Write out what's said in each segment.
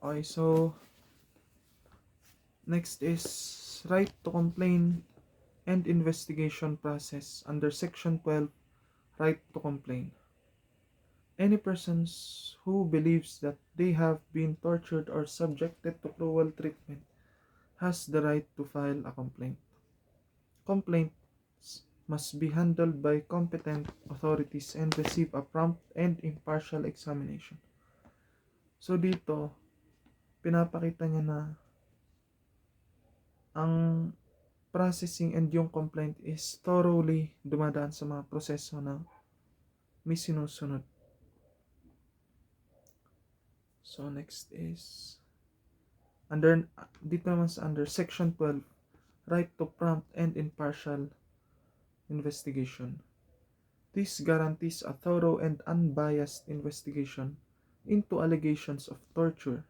Okay, so next is right to complain and investigation process under Section 12, right to complain. Any persons who believes that they have been tortured or subjected to cruel treatment has the right to file a complaint. Complaints must be handled by competent authorities and receive a prompt and impartial examination. So dito, pinapakita niya na ang processing and yung complaint is thoroughly dumadaan sa mga proseso na may sinusunod. So next is under dito naman sa under section 12, right to prompt and impartial investigation. This guarantees a thorough and unbiased investigation into allegations of torture,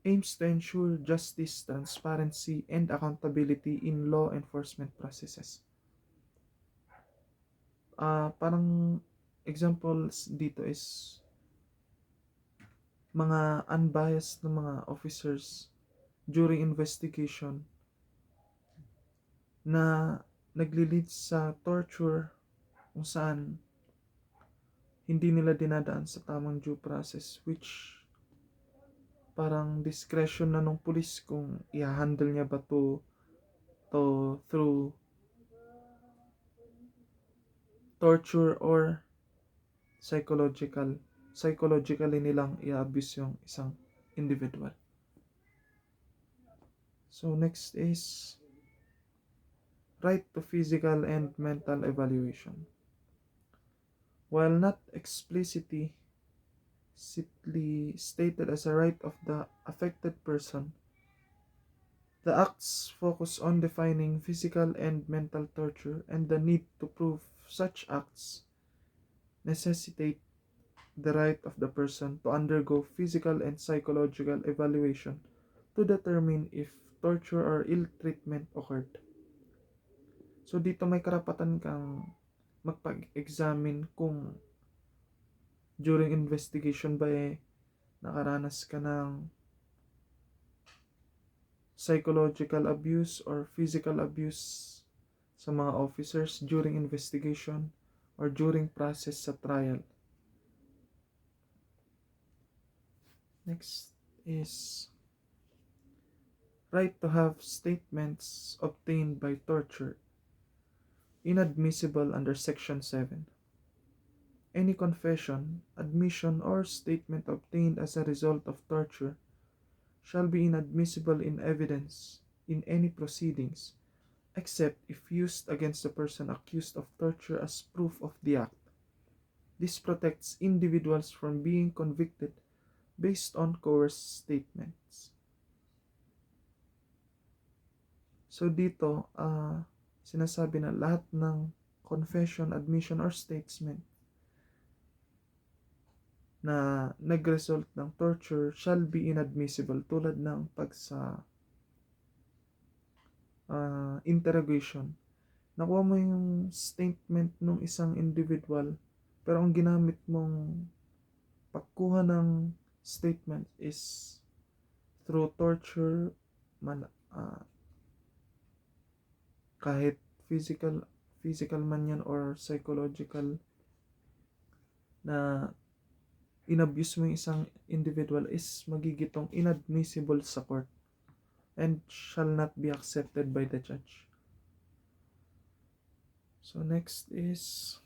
aims to ensure justice, transparency, and accountability in law enforcement processes. Parang examples dito is mga unbiased na mga officers during investigation na nagli-lead sa torture kung saan hindi nila dinadaan sa tamang due process, which parang discretion na nung pulis kung i-handle niya ba to through torture or psychologically nilang i-abuse yung isang individual. So next is right to physical and mental evaluation. While not explicitly stated as a right of the affected person, the acts focus on defining physical and mental torture, and the need to prove such acts necessitate the right of the person to undergo physical and psychological evaluation to determine if torture or ill treatment occurred. So dito may karapatan kang magpag-examine kung during investigation ba nakaranas ka ng psychological abuse or physical abuse sa mga officers during investigation or during process sa trial. Next is right to have statements obtained by torture inadmissible under Section 7. Any confession, admission, or statement obtained as a result of torture shall be inadmissible in evidence in any proceedings, except if used against the person accused of torture as proof of the act. This protects individuals from being convicted based on coerced statements. So dito, sinasabi na lahat ng confession, admission, or statement na nag-result ng torture shall be inadmissible, tulad ng pag sa interrogation. Nakuha mo yung statement ng isang individual, pero ang ginamit mong pagkuha ng statement is through torture, kahit physical man yan or psychological, na inabuse mo yung isang individual, is magigitong inadmissible sa court and shall not be accepted by the judge. So next is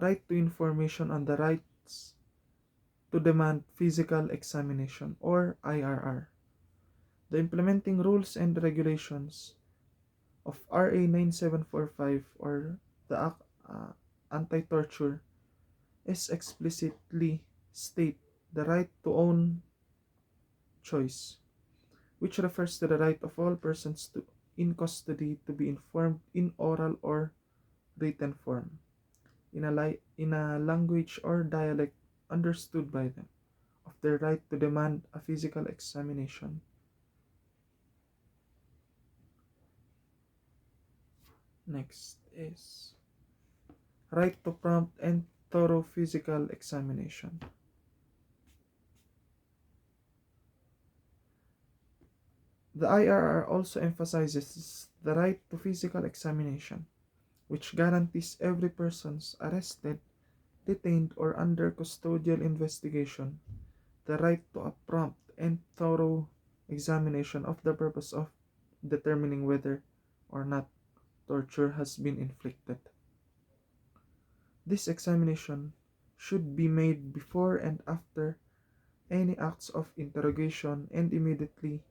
right to information on the rights to demand physical examination or IRR. The implementing rules and regulations of RA 9745 or the Anti-Torture is explicitly state the right to own choice, which refers to the right of all persons in custody to be informed in oral or written form, in a language or dialect understood by them, of their right to demand a physical examination. Next is right to prompt and thorough physical examination. The IRR also emphasizes the right to physical examination, which guarantees every person's arrested, detained, or under custodial investigation the right to a prompt and thorough examination of the purpose of determining whether or not torture has been inflicted. This examination should be made before and after any acts of interrogation and immediately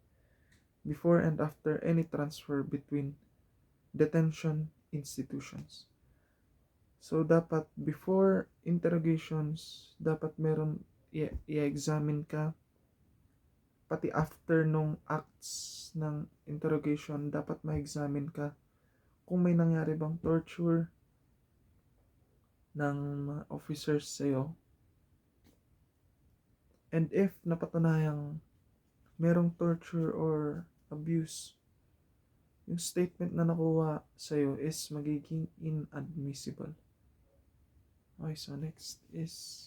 before and after any transfer between detention institutions. So, dapat before interrogations, dapat meron i-examine ka. Pati after nung acts ng interrogation, dapat ma-examine ka kung may nangyari bang torture ng mga officers sa'yo. And if napatunayang merong torture or abuse, yung statement na nakuha sa'yo is magiging inadmissible. Okay, so next is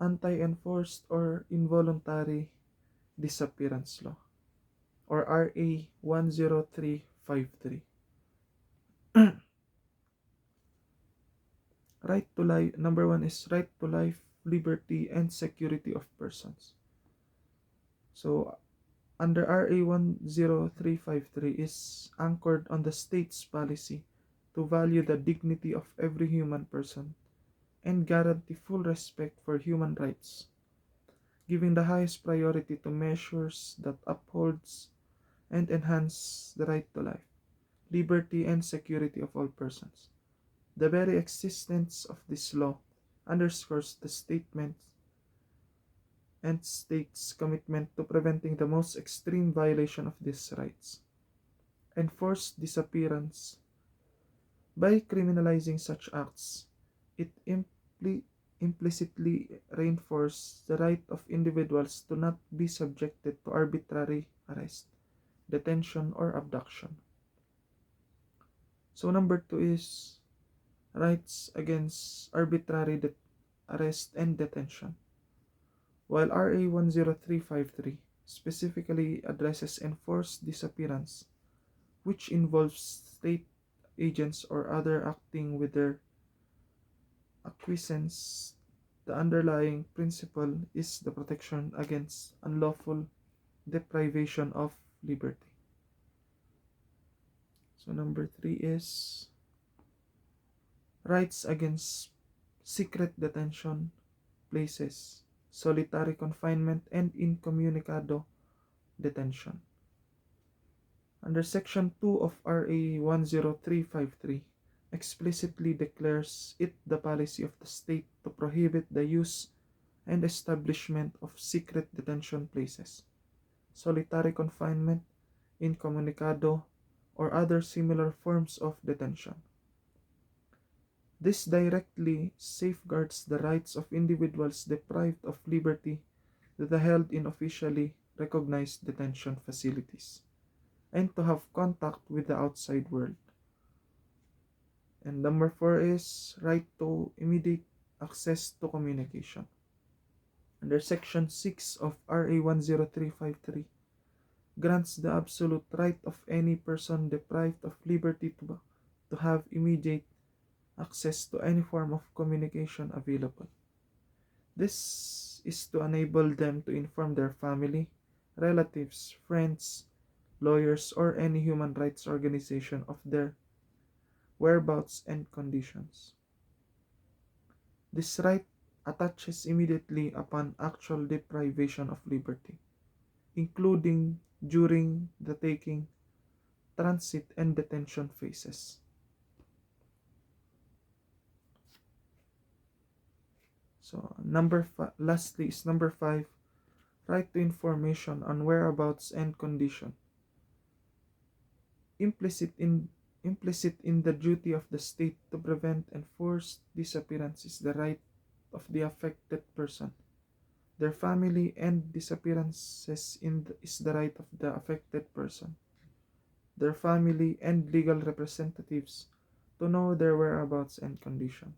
Anti-Enforced or Involuntary Disappearance Law, or RA 10353. Right to life, number 1 is right to life, liberty, and security of persons. So, under RA 10353 is anchored on the state's policy to value the dignity of every human person and guarantee full respect for human rights, giving the highest priority to measures that upholds and enhance the right to life, liberty, and security of all persons. The very existence of this law underscores the statement and state's commitment to preventing the most extreme violation of these rights. Enforced disappearance. By criminalizing such acts, it implicitly reinforces the right of individuals to not be subjected to arbitrary arrest, detention, or abduction. So number 2 is rights against arbitrary arrest and detention. While RA 10353 specifically addresses enforced disappearance, which involves state agents or other acting with their acquiescence, the underlying principle is the protection against unlawful deprivation of liberty. So number 3 is rights against secret detention places, solitary confinement, and incommunicado detention. Under Section 2 of RA 10353, explicitly declares it the policy of the state to prohibit the use and establishment of secret detention places, solitary confinement, incommunicado, or other similar forms of detention. This directly safeguards the rights of individuals deprived of liberty that are held in officially recognized detention facilities and to have contact with the outside world. And number 4 is right to immediate access to communication. Under Section 6 of RA 10353, grants the absolute right of any person deprived of liberty to have immediate access to any form of communication available. This is to enable them to inform their family, relatives, friends, lawyers, or any human rights organization of their whereabouts and conditions. This right attaches immediately upon actual deprivation of liberty, including during the taking, transit, and detention phases. So lastly is number 5, right to information on whereabouts and condition. Implicit in the duty of the state to prevent enforced disappearance is the right of the affected person, their family, and disappearances is the right of the affected person, their family, and legal representatives to know their whereabouts and condition.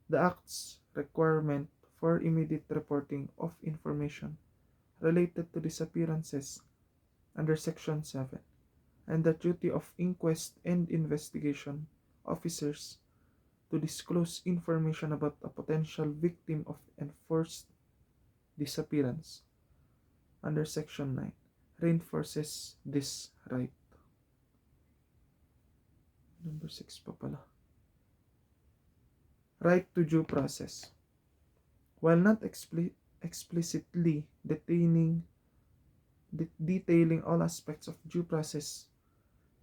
The Act's requirement for immediate reporting of information related to disappearances under Section 7, and the duty of inquest and investigation officers to disclose information about a potential victim of enforced disappearance under Section 9 reinforces this right. Number 6 pa pala. Right to due process. While not explicitly detailing all aspects of due process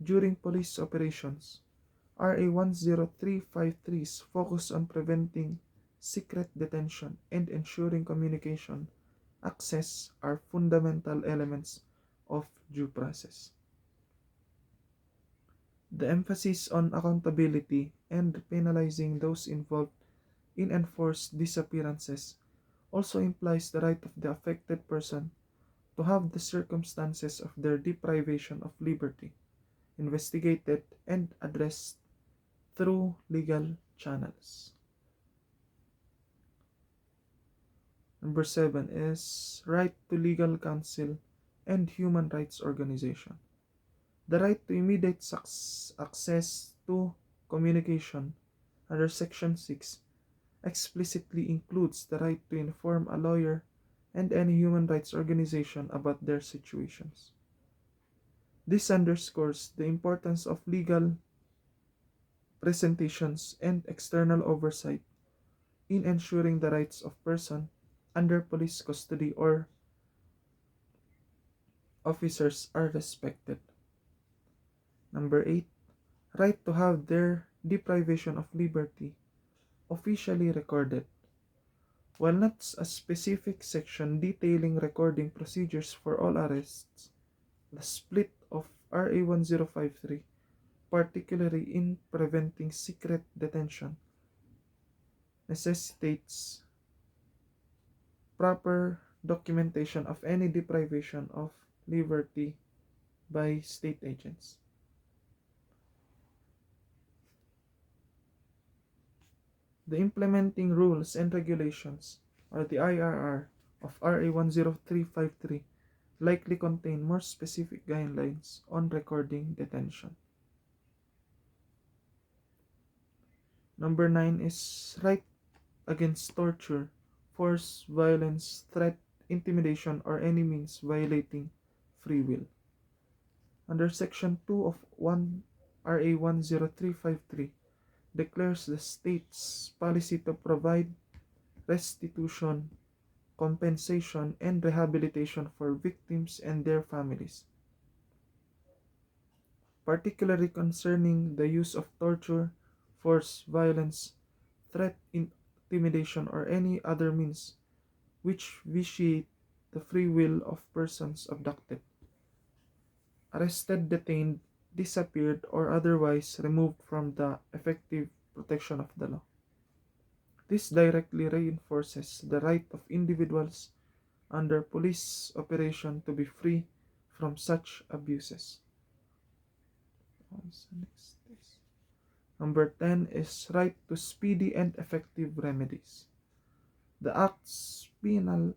during police operations, RA 10353's focus on preventing secret detention and ensuring communication access are fundamental elements of due process. The emphasis on accountability and penalizing those involved in enforced disappearances also implies the right of the affected person to have the circumstances of their deprivation of liberty investigated and addressed through legal channels. Number 7 is right to legal counsel and human rights organization. The right to immediate access to communication under Section 6 explicitly includes the right to inform a lawyer and any human rights organization about their situations. This underscores the importance of legal presentations and external oversight in ensuring the rights of persons under police custody or officers are respected. Number 8, right to have their deprivation of liberty officially recorded. While not a specific section detailing recording procedures for all arrests, the split of RA 1053, particularly in preventing secret detention, necessitates proper documentation of any deprivation of liberty by state agents. The implementing rules and regulations, or the IRR, of RA 10353 likely contain more specific guidelines on recording detention. Number 9 is right against torture, force, violence, threat, intimidation, or any means violating free will. Under Section 2 of RA 10353 declares the state's policy to provide restitution, compensation, and rehabilitation for victims and their families, particularly concerning the use of torture, force, violence, threat, intimidation, or any other means which vitiate the free will of persons abducted, arrested, detained, disappeared, or otherwise removed from the effective protection of the law. This directly reinforces the right of individuals under police operation to be free from such abuses. Number 10 is right to speedy and effective remedies. The Act's penal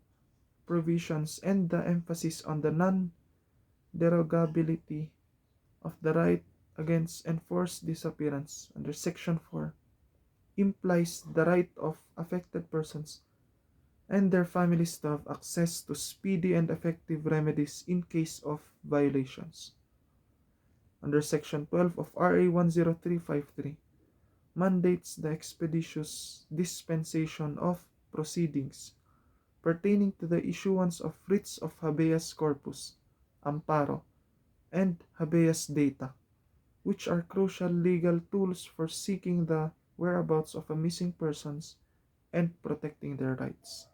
provisions and the emphasis on the non-derogability of the right against enforced disappearance under Section 4 implies the right of affected persons and their families to have access to speedy and effective remedies in case of violations. Under Section 12 of RA 10353 mandates the expeditious dispensation of proceedings pertaining to the issuance of writs of habeas corpus, amparo, and habeas data, which are crucial legal tools for seeking the whereabouts of a missing persons and protecting their rights.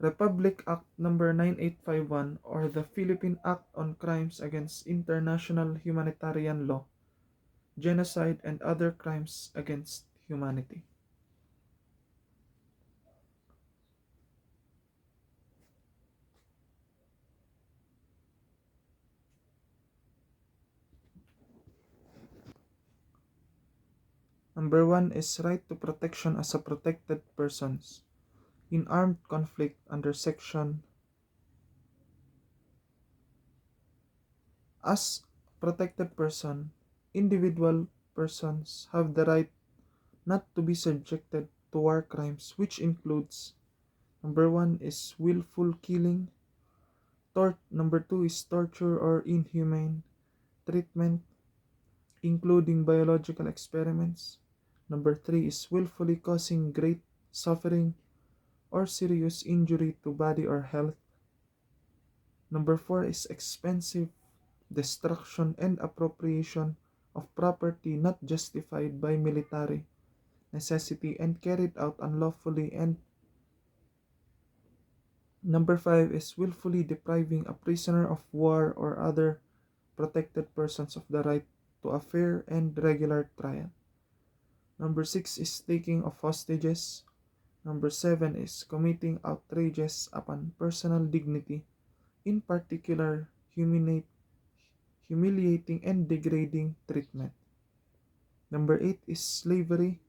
Republic Act No. 9851, or the Philippine Act on Crimes Against International Humanitarian Law, Genocide, and Other Crimes Against Humanity. Number 1 is right to protection as a protected persons. In armed conflict under section as protected person, individual persons have the right not to be subjected to war crimes, which includes number 1 is willful killing, number 2 is torture or inhumane treatment, including biological experiments. Number 3 is willfully causing great suffering or serious injury to body or health. Number 4 is expensive destruction and appropriation of property not justified by military necessity and carried out unlawfully. And number 5 is willfully depriving a prisoner of war or other protected persons of the right to a fair and regular trial. Number 6 is taking of hostages. Number 7 is committing outrages upon personal dignity, in particular humiliating and degrading treatment. Number 8 is slavery,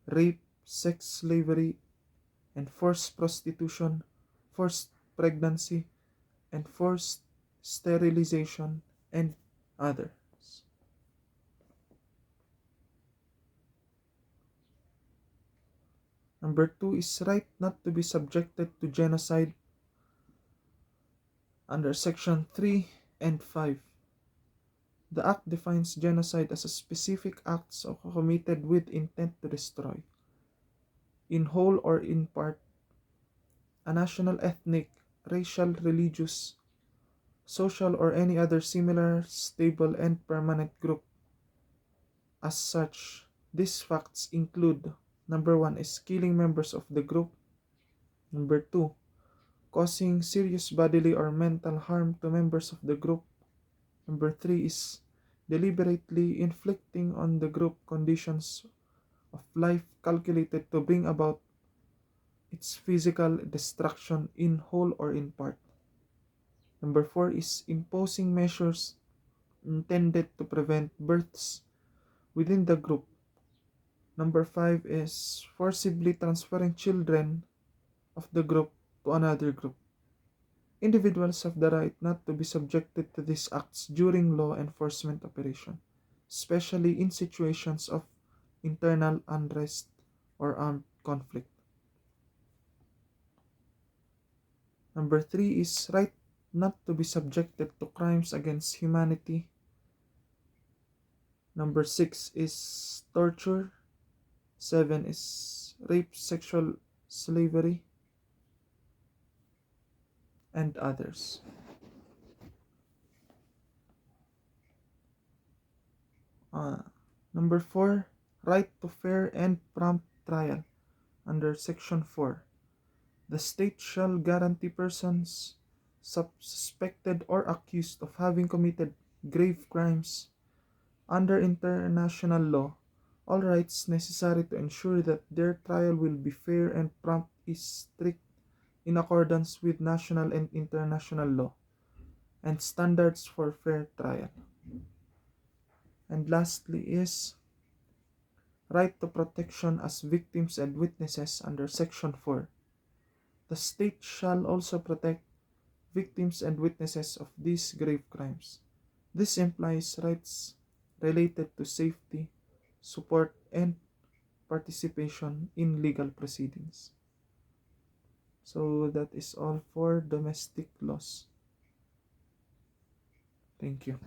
rape, sex slavery, and forced prostitution, forced pregnancy, and forced sterilization, and others. Number 2 is right not to be subjected to genocide under section 3 and 5. The act defines genocide as a specific acts committed with intent to destroy, in whole or in part, a national, ethnic, racial, religious, social, or any other similar, stable, and permanent group. As such, these facts include number 1 is killing members of the group. Number 2, causing serious bodily or mental harm to members of the group. Number 3 is deliberately inflicting on the group conditions of life calculated to bring about its physical destruction in whole or in part. Number 4 is imposing measures intended to prevent births within the group. Number 5 is forcibly transferring children of the group to another group. Individuals have the right not to be subjected to these acts during law enforcement operation, especially in situations of internal unrest or armed conflict. Number 3 is right not to be subjected to crimes against humanity. Number 6 is torture. 7 is rape, sexual slavery, and others. Number 4, right to fair and prompt trial. Under Section 4, the state shall guarantee persons suspected or accused of having committed grave crimes under international law all rights necessary to ensure that their trial will be fair and prompt is strict in accordance with national and international law and standards for fair trial. And lastly is right to protection as victims and witnesses under Section 4. The state shall also protect victims and witnesses of these grave crimes. This implies rights related to safety, support, and participation in legal proceedings. So that is all for domestic laws. Thank you.